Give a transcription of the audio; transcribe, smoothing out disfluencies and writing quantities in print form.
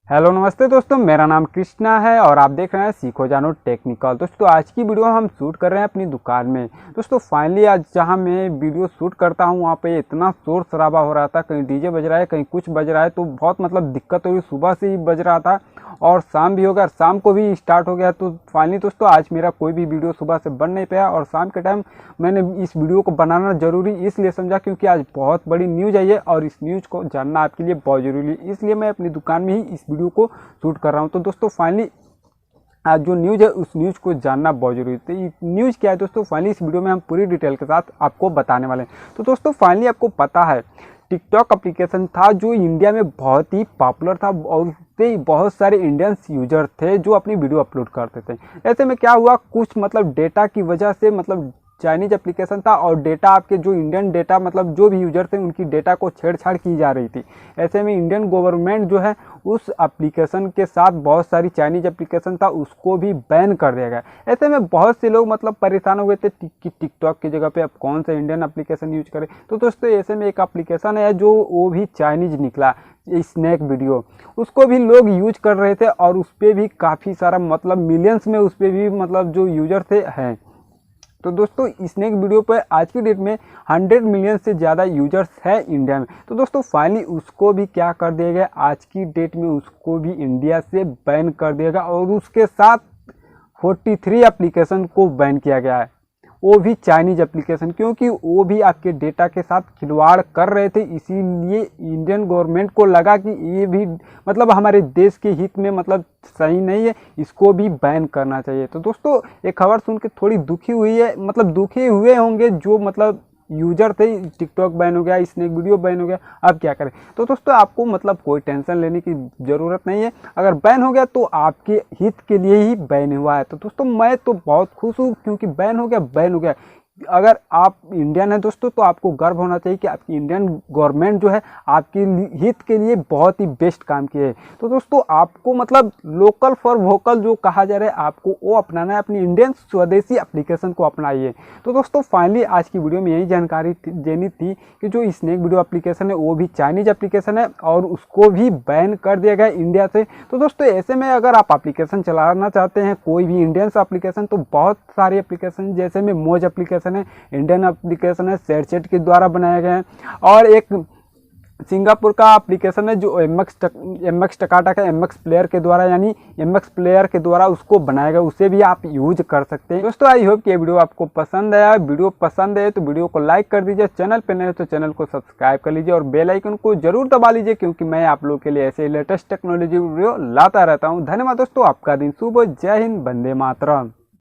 Hello नमस्ते दोस्तों, मेरा नाम कृष्णा है और आप देख रहे हैं सीखो जानो टेक्निकल। दोस्तों आज की वीडियो हम शूट कर रहे हैं अपनी दुकान में। दोस्तों फाइनली आज जहां मैं वीडियो शूट करता हूं वहां पे इतना शोर शराबा हो रहा था, कहीं डीजे बज रहा है कहीं कुछ बज रहा है, तो बहुत दिक्कत हो रही। सुबह से ही बज रहा था और शाम भी हो गया, शाम को भी स्टार्ट हो गया। तो फाइनली दोस्तों आज मेरा कोई भी वीडियो सुबह से बन नहीं पाया और शाम के टाइम मैंने इस वीडियो को बनाना ज़रूरी इसलिए समझा क्योंकि आज बहुत बड़ी न्यूज़ आई है और इस न्यूज़ को जानना आपके लिए बहुत ज़रूरी है। इसलिए मैं अपनी दुकान में ही इस वीडियो को शूट कर रहा हूँ। तो दोस्तों फाइनली आज जो न्यूज़ है उस न्यूज़ को जानना बहुत जरूरी है। तो ये न्यूज़ क्या है दोस्तों, फाइनली इस वीडियो में हम पूरी डिटेल के साथ आपको बताने वाले हैं। तो दोस्तों फाइनली आपको पता है टिकटॉक एप्लीकेशन था जो इंडिया में बहुत ही पॉपुलर था और उससे बहुत सारे इंडियंस यूजर थे जो अपनी वीडियो अपलोड करते थे। ऐसे में क्या हुआ, कुछ डेटा की वजह से चाइनीज एप्लीकेशन था और डेटा आपके जो इंडियन डेटा जो भी यूजर थे उनकी डेटा को छेड़छाड़ की जा रही थी। ऐसे में इंडियन गवर्नमेंट जो है उस एप्लीकेशन के साथ बहुत सारी चाइनीज एप्लीकेशन था उसको भी बैन कर दिया गया। ऐसे में बहुत से लोग परेशान हो गए थे कि टिकटॉक की जगह पे अब कौन सा इंडियन एप्लीकेशन यूज करें। तो दोस्तों ऐसे में एक एप्लीकेशन है जो वो भी चाइनीज निकला, स्नैक वीडियो, उसको भी लोग यूज कर रहे थे और उस पर भी काफ़ी सारा मिलियंस में उस पर भी जो यूजर थे हैं। तो दोस्तों स्नैक वीडियो पर आज की डेट में 100 मिलियन से ज़्यादा यूजर्स है इंडिया में। तो दोस्तों फाइनली उसको भी क्या कर दिया गया, आज की डेट में उसको भी इंडिया से बैन कर दिया गया और उसके साथ 43 एप्लीकेशन को बैन किया गया है, वो भी चाइनीज एप्लीकेशन, क्योंकि वो भी आपके डेटा के साथ खिलवाड़ कर रहे थे। इसीलिए इंडियन गवर्नमेंट को लगा कि ये भी हमारे देश के हित में सही नहीं है, इसको भी बैन करना चाहिए। तो दोस्तों ये खबर सुन के थोड़ी दुखी हुई है, दुखी हुए होंगे जो यूजर थे। टिकटॉक बैन हो गया, स्नैक वीडियो बैन हो गया, अब क्या करें। तो दोस्तों आपको कोई टेंशन लेने की ज़रूरत नहीं है। अगर बैन हो गया तो आपके हित के लिए ही बैन हुआ है। तो दोस्तों मैं तो बहुत खुश हूँ क्योंकि बैन हो गया। अगर आप इंडियन हैं दोस्तों तो आपको गर्व होना चाहिए कि आपकी इंडियन गवर्नमेंट जो है आपके हित के लिए बहुत ही बेस्ट काम किए है। तो दोस्तों आपको लोकल फॉर वोकल जो कहा जा रहा है आपको वो अपनाना है, अपनी इंडियन स्वदेशी एप्लीकेशन को अपनाइए। तो दोस्तों फाइनली आज की वीडियो में यही जानकारी देनी थी कि जो स्नैक वीडियो एप्लीकेशन है वो भी चाइनीज एप्लीकेशन है और उसको भी बैन कर दिया गया इंडिया से। तो दोस्तों ऐसे में अगर आप एप्लीकेशन चलाना चाहते हैं कोई भी इंडियन एप्लीकेशन, तो बहुत सारे एप्लीकेशन जैसे में मौज एप्लीकेशन है, इंडियन एप्लीकेशन है, शेयरचैट के द्वारा बनाया गया है, और एक सिंगापुर का एप्लीकेशन है जो एमएक्स टकाटा का एमएक्स प्लेयर के द्वारा यानी एमएक्स प्लेयर के द्वारा उसको बनाया गया, उसे भी आप यूज कर सकते हैं। दोस्तों आई होप कि ये वीडियो आपको पसंद आया। वीडियो पसंद है तो वीडियो को लाइक कर दीजिए, चैनल पे नए हो तो चैनल को सब्सक्राइब कर लीजिए और बेल आइकन को जरूर दबा लीजिए क्योंकि मैं आप लोगों के लिए ऐसे लेटेस्ट टेक्नोलॉजी वीडियो लाता रहता हूँ। धन्यवाद दोस्तों, आपका दिन शुभ हो। जय हिंद, वंदे मातरम।